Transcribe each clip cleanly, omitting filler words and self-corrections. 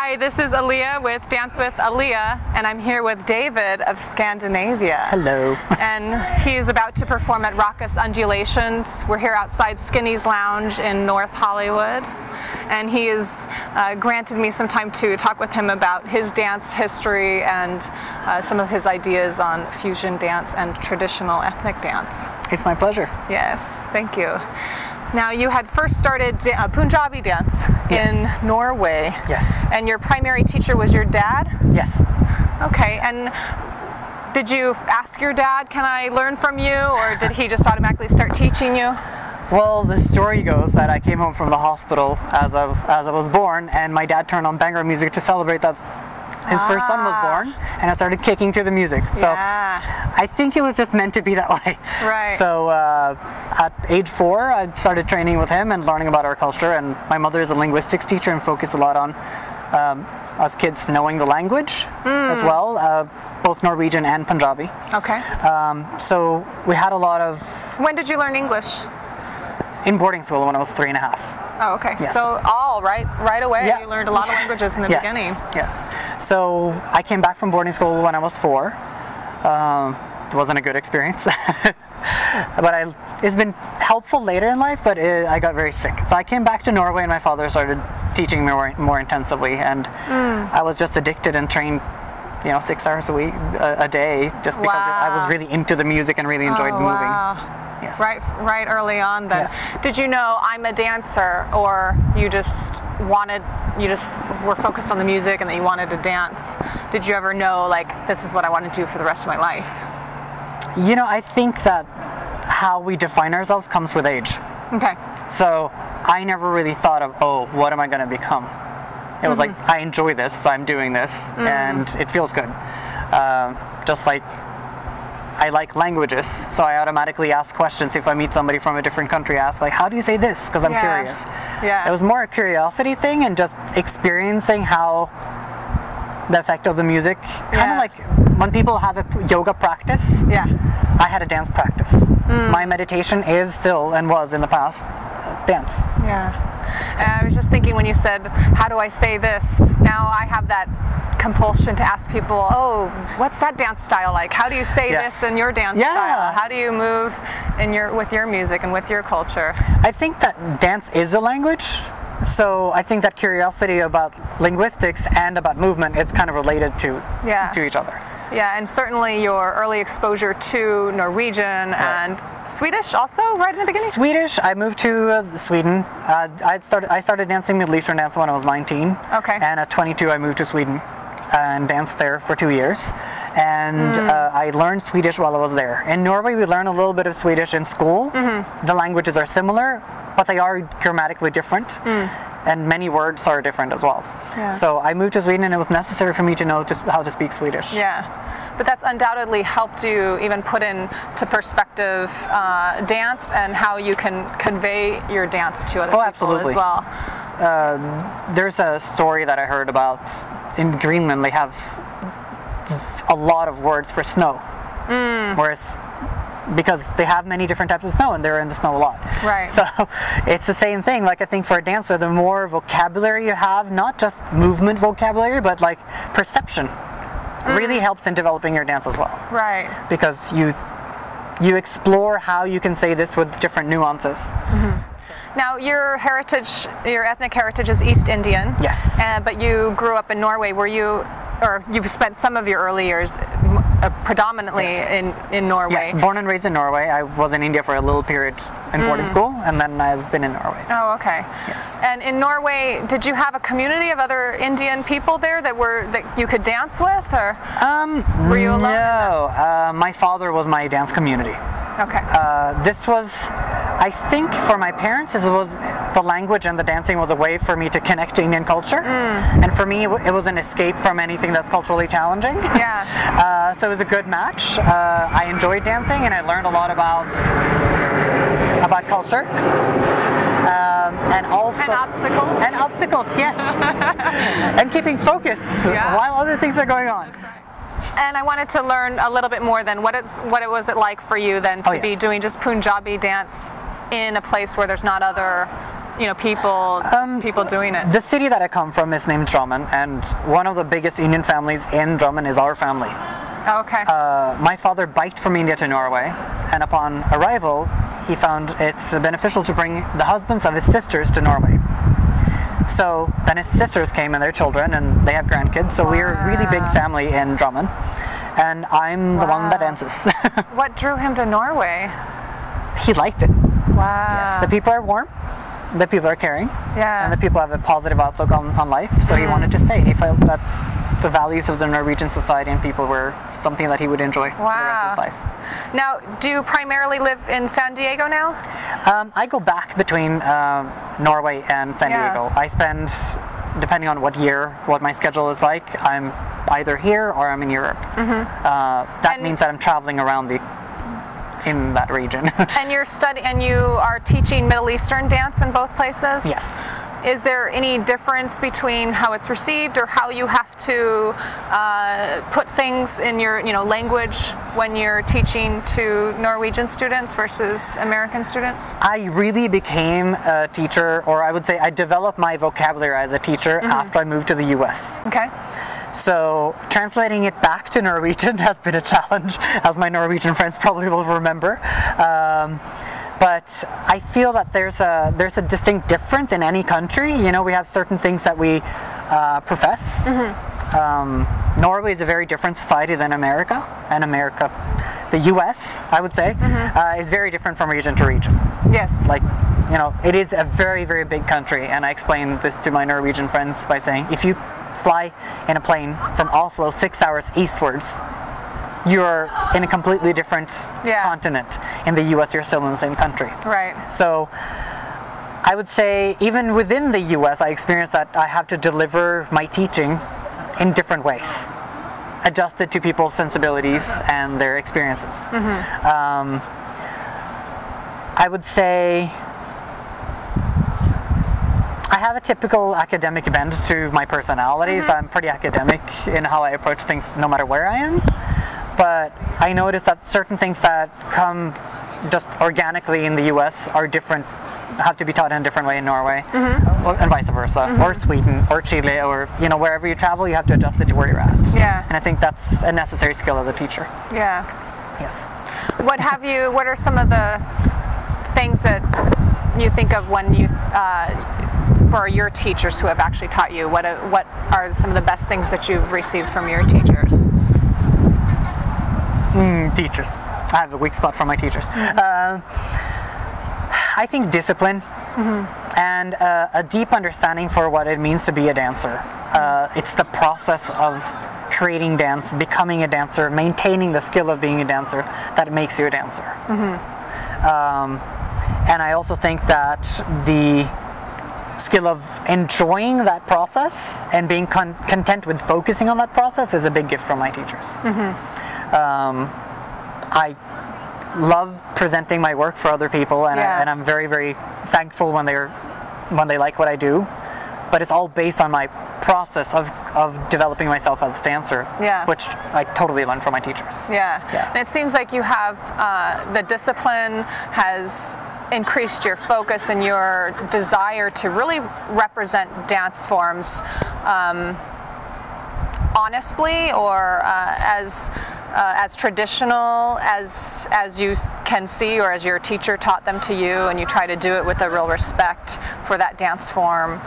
Hi, this is Alia with Dance with Alia, and I'm here with David of Scandinavia. Hello. And he's about to perform at Rakkas Undulations. We're here outside Skinny's Lounge in North Hollywood. And he has granted me some time to talk with him about his dance history and some of his ideas on fusion dance and traditional ethnic dance. It's my pleasure. Yes, thank you. Now, you had first started Punjabi dance in Norway. Yes. And your primary teacher was your dad? Yes. Okay, and did you ask your dad, can I learn from you, or did he just automatically start teaching you? Well, the story goes that I came home from the hospital as I was born, and my dad turned on Bhangra music to celebrate that his first son was born, and I started kicking to the music. So I think it was just meant to be that way. Right. So at age 4, I started training with him and learning about our culture, and my mother is a linguistics teacher and focused a lot on us kids knowing the language as well, both Norwegian and Punjabi. Okay. So we had a lot of... When did you learn English? In boarding school when I was 3.5. Oh, okay. Yes. So right away, you learned a lot of languages in the beginning. Yes. So I came back from boarding school when I was 4. It wasn't a good experience, but it's been helpful later in life. But I got very sick, so I came back to Norway, and my father started teaching me more intensively, and I was just addicted and trained, 6 hours a day, just because I was really into the music and really enjoyed moving. Wow. Yes. Right early on then. Yes. Did you know I'm a dancer, or you just were focused on the music and that you wanted to dance? Did you ever know, like, this is what I want to do for the rest of my life? I think that how we define ourselves comes with age. Okay. So I never really thought of, what am I going to become? It was like, I enjoy this, so I'm doing this, and it feels good. Just like I like languages, so I automatically ask questions. If I meet somebody from a different country, I ask, like, how do you say this? Because I'm curious. Yeah. It was more a curiosity thing and just experiencing how the effect of the music, kind of like when people have a yoga practice, I had a dance practice. My meditation is still, and was in the past, dance. Yeah. I was just thinking when you said, how do I say this? Now I have that compulsion to ask people, what's that dance style like? How do you say this in your dance style? How do you move with your music and with your culture? I think that dance is a language. So I think that curiosity about linguistics and about movement is kind of related to each other. Yeah, and certainly your early exposure to Norwegian and Swedish also, right in the beginning? Swedish, I moved to Sweden. I started dancing Middle Eastern dance when I was 19. Okay. And at 22 I moved to Sweden and danced there for 2 years. And I learned Swedish while I was there. In Norway we learn a little bit of Swedish in school. The languages are similar, but they are grammatically different. And many words are different as well. Yeah. So I moved to Sweden, and it was necessary for me to know just how to speak Swedish. Yeah, but that's undoubtedly helped you even put into perspective dance and how you can convey your dance to other people as well. There's a story that I heard about in Greenland. They have a lot of words for snow, whereas because they have many different types of snow and they're in the snow a lot. Right. So it's the same thing. Like, I think for a dancer, the more vocabulary you have, not just movement vocabulary, but like perception, really helps in developing your dance as well. Right. Because you explore how you can say this with different nuances. Now, your ethnic heritage is East Indian. Yes. But you grew up in Norway. You spent some of your early years predominantly in Norway. Yes, born and raised in Norway. I was in India for a little period in boarding school, and then I've been in Norway. Oh, okay. Yes. And in Norway, did you have a community of other Indian people there that you could dance with, or were you alone? No, my father was my dance community. Okay. This was, I think, for my parents, the language and the dancing was a way for me to connect to Indian culture, and for me, it was an escape from anything that's culturally challenging. Yeah. So it was a good match. I enjoyed dancing, and I learned a lot about culture. And obstacles, yes. And keeping focus while other things are going on. And I wanted to learn a little bit more then. What was it like for you then to be doing just Punjabi dance in a place where there's not other people doing it? The city that I come from is named Drammen, and one of the biggest Indian families in Drammen is our family. Okay. My father biked from India to Norway, and upon arrival, he found it's beneficial to bring the husbands of his sisters to Norway. So then his sisters came and their children, and they have grandkids, so we're a really big family in Drammen, and I'm the one that dances. What drew him to Norway? He liked it. Wow. Yes, the people are warm, the people are caring, Yeah. and the people have a positive outlook on life, so he wanted to stay. He felt that the values of the Norwegian society and people were something that he would enjoy for the rest of his life. Now, do you primarily live in San Diego now? I go back between Norway and San Diego. I spend, depending on what my schedule is like, I'm either here or I'm in Europe. That means that I'm traveling around in that region. And you are teaching Middle Eastern dance in both places? Yes. Is there any difference between how it's received or how you have to put things in your language when you're teaching to Norwegian students versus American students? I really became a teacher, or I would say I developed my vocabulary as a teacher after I moved to the US. Okay. So translating it back to Norwegian has been a challenge, as my Norwegian friends probably will remember. But I feel that there's a distinct difference in any country. We have certain things that we profess. Norway is a very different society than America, and the US, I would say, is very different from region to region. Yes. It is a very, very big country, and I explain this to my Norwegian friends by saying, if you fly in a plane from Oslo 6 hours eastwards, you're in a completely different continent. In the US, you're still in the same country. Right. So I would say even within the US, I experienced that I have to deliver my teaching in different ways, adjusted to people's sensibilities and their experiences. I would say I have a typical academic bend to my personality, so I'm pretty academic in how I approach things no matter where I am. But I noticed that certain things that come just organically in the US are different, have to be taught in a different way in Norway, and vice versa, or Sweden, or Chile, or wherever you travel, you have to adjust it to where you're at. Yeah. And I think that's a necessary skill of a teacher. Yeah. Yes. What are some of the things that you think of when you, for your teachers who have actually taught you, what are some of the best things that you've received from your teachers? Teachers. I have a weak spot for my teachers. I think discipline and a deep understanding for what it means to be a dancer. It's the process of creating dance, becoming a dancer, maintaining the skill of being a dancer that makes you a dancer. And I also think that the skill of enjoying that process and being content with focusing on that process is a big gift from my teachers. I love presenting my work for other people, and I'm very, very thankful when they like what I do. But it's all based on my process of developing myself as a dancer, which I totally learned from my teachers. Yeah. And it seems like you have the discipline has increased your focus and your desire to really represent dance forms honestly, or as traditional as you can see, or as your teacher taught them to you, and you try to do it with a real respect for that dance form,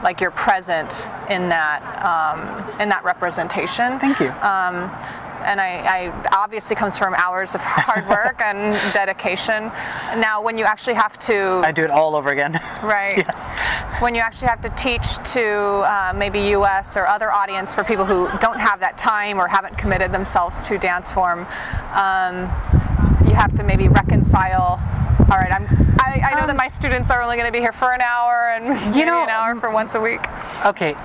like you're present in that representation. Thank you. And I obviously comes from hours of hard work and dedication. Now, when you actually have to... I do it all over again. Right. Yes. When you actually have to teach to maybe US or other audience for people who don't have that time or haven't committed themselves to dance form, you have to maybe reconcile, all right, I know that my students are only going to be here for an hour and maybe an hour for once a week. Okay.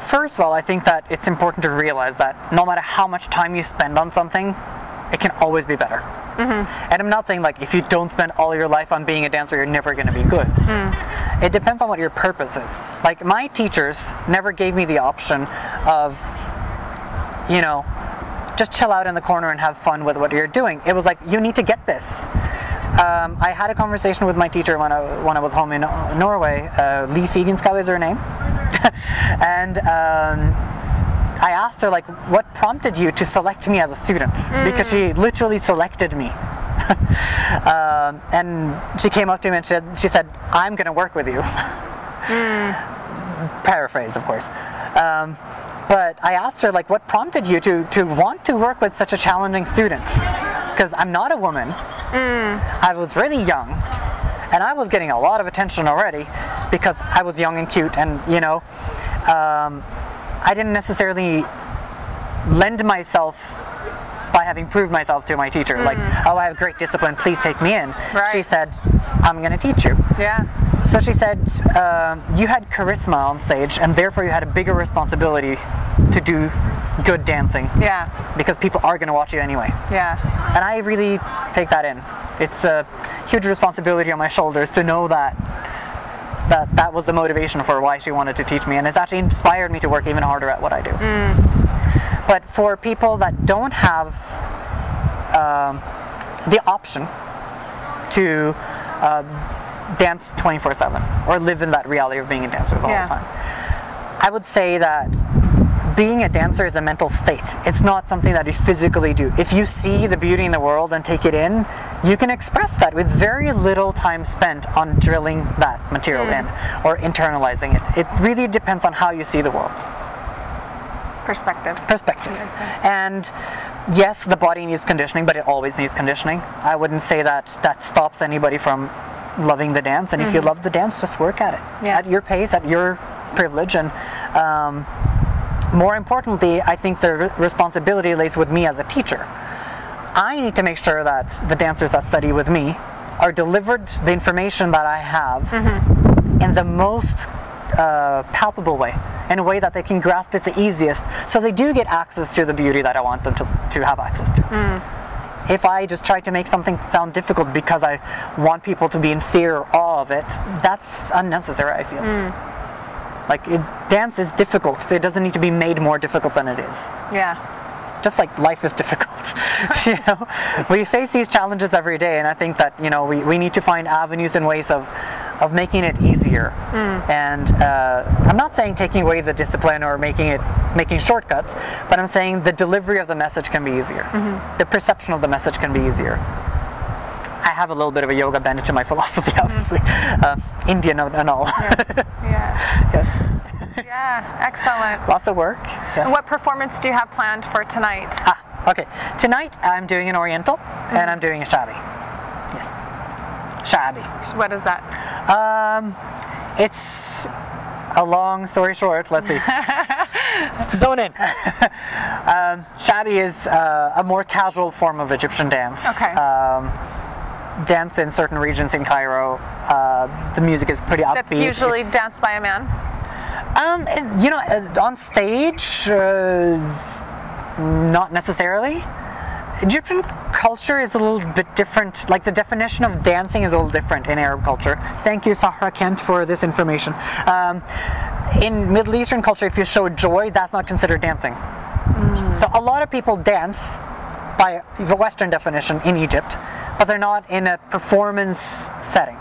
First of all, I think that it's important to realize that no matter how much time you spend on something, it can always be better. And I'm not saying like if you don't spend all your life on being a dancer, you're never going to be good. It depends on what your purpose is. Like my teachers never gave me the option of, just chill out in the corner and have fun with what you're doing. It was like, you need to get this. I had a conversation with my teacher when I was home in Norway. Lee Figenskau is her name. And I asked her, like, what prompted you to select me as a student? Because she literally selected me. And she came up to me and she said, I'm going to work with you. Paraphrase, of course. But I asked her, like, what prompted you to want to work with such a challenging student? Because I'm not a woman. I was really young, and I was getting a lot of attention already because I was young and cute, and, you know, I didn't necessarily lend myself by having proved myself to my teacher, like, oh, I have great discipline, please take me in. Right. She said, I'm going to teach you. Yeah. So she said, you had charisma on stage, and therefore you had a bigger responsibility to do good dancing. Yeah. Because people are going to watch you anyway. Yeah. And I really take that in. It's a huge responsibility on my shoulders to know that was the motivation for why she wanted to teach me, and it's actually inspired me to work even harder at what I do. But for people that don't have the option to dance 24/7 or live in that reality of being a dancer the whole time, I would say that being a dancer is a mental state. It's not something that you physically do. If you see the beauty in the world and take it in, you can express that with very little time spent on drilling that material in or internalizing it. It really depends on how you see the world. Perspective. And yes, the body needs conditioning, but it always needs conditioning. I wouldn't say that stops anybody from loving the dance, and if you love the dance, just work at it at your pace, at your privilege. And more importantly, I think the responsibility lays with me as a teacher. I need to make sure that the dancers that study with me are delivered the information that I have in the most palpable way, in a way that they can grasp it the easiest, so they do get access to the beauty that I want them to have access to. If I just try to make something sound difficult because I want people to be in fear or awe of it, that's unnecessary, I feel. Like, dance is difficult. It doesn't need to be made more difficult than it is. Yeah. Just like life is difficult. You know, we face these challenges every day, and I think that, you know, we need to find avenues and ways of making it easier. And I'm not saying taking away the discipline or making shortcuts, but I'm saying the delivery of the message can be easier. The perception of the message can be easier. I have a little bit of a yoga bend to my philosophy, obviously. Indian and all. Yes. Yeah, excellent. Lots of work. Yes. And what performance do you have planned for tonight? Okay. Tonight I'm doing an Oriental and I'm doing a Shabby. Yes. Shabby. What is that? It's a long story short. Let's see. Zone in. Shabby is a more casual form of Egyptian dance. Okay. Dance in certain regions in Cairo. The music is pretty upbeat. That's usually danced by a man? You know, on stage, not necessarily. Egyptian culture is a little bit different. Like, the definition of dancing is a little different in Arab culture. Thank you, Sahra Kent, for this information. In Middle Eastern culture, if you show joy, that's not considered dancing. So a lot of people dance by the Western definition in Egypt, but they're not in a performance setting.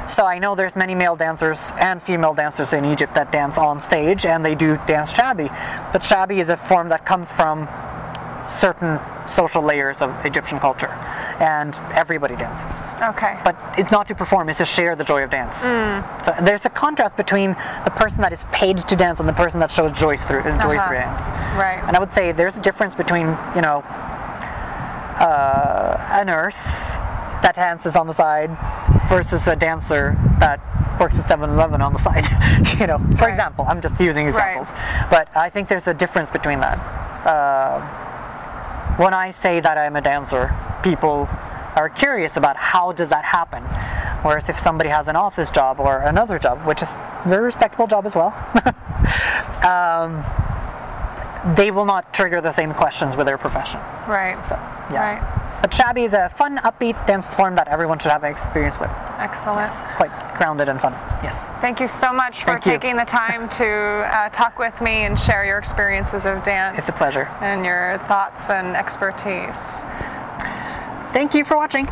So I know there's many male dancers and female dancers in Egypt that dance on stage, and they do dance Shabby. But Shabby is a form that comes from certain social layers of Egyptian culture, and everybody dances. Okay. But it's not to perform, it's to share the joy of dance. So there's a contrast between the person that is paid to dance and the person that shows joy through dance. Right. And I would say there's a difference between, you know, a nurse that dances on the side versus a dancer that works at 7-Eleven on the side. You know, for example, I'm just using examples. But I think there's a difference between that. When I say that I'm a dancer, people are curious about how does that happen. Whereas if somebody has an office job or another job, which is a very respectable job as well, they will not trigger the same questions with their profession. Right. So, yeah. Right. But Shabby is a fun, upbeat dance form that everyone should have an experience with. Excellent. Yes, quite grounded and fun. Yes. Thank you so much for taking the time to talk with me and share your experiences of dance. It's a pleasure. And your thoughts and expertise. Thank you for watching.